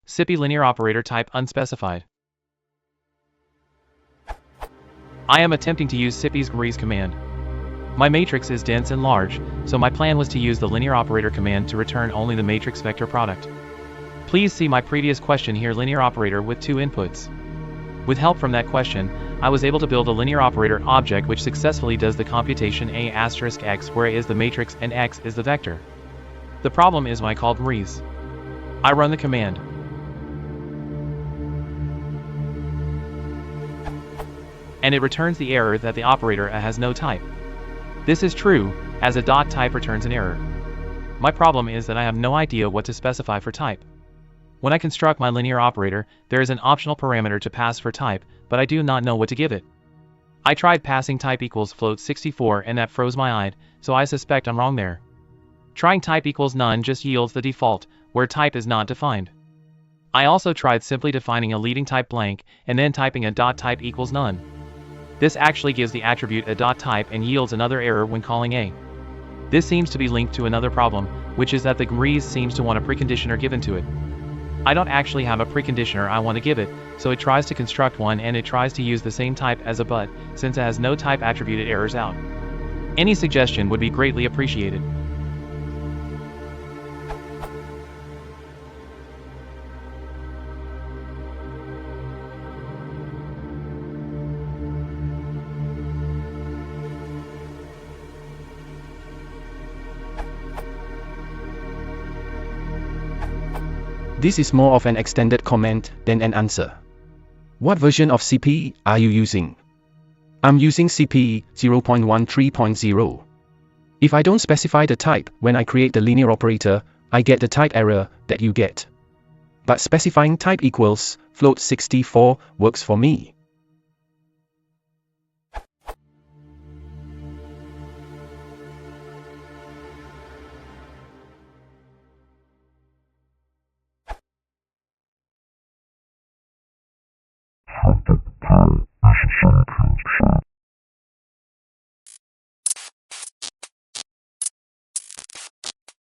Scipy LinearOperator type unspecified. I am attempting to use Scipy's GREASE command. My matrix is dense and large, so my plan was to use the LinearOperator command to return only the matrix vector product. Please see my previous question here, LinearOperator with 2 inputs. With help from that question, I was able to build a LinearOperator object which successfully does the computation A*x, where A is the matrix and x is the vector. The problem is when I called GREASE. I run the command. And it returns the error that the operator has no type. This is true, as a .type returns an error. My problem is that I have no idea what to specify for type. When I construct my linear operator, there is an optional parameter to pass for type, but I do not know what to give it. I tried passing type equals float 64 and that froze my eye, so I suspect I'm wrong there. Trying type equals none just yields the default, where type is not defined. I also tried simply defining a leading type blank, and then typing a .type equals none. This actually gives the attribute a .type and yields another error when calling A. This seems to be linked to another problem, which is that the GREASE seems to want a preconditioner given to it. I don't actually have a preconditioner I want to give it, so it tries to construct one and it tries to use the same type as a but, since it has no type attribute it errors out. Any suggestion would be greatly appreciated. This is more of an extended comment than an answer. What version of Scipy are you using? I'm using Scipy 0.13.0. If I don't specify the type when I create the linear operator, I get the type error that you get. But specifying type equals float 64 works for me.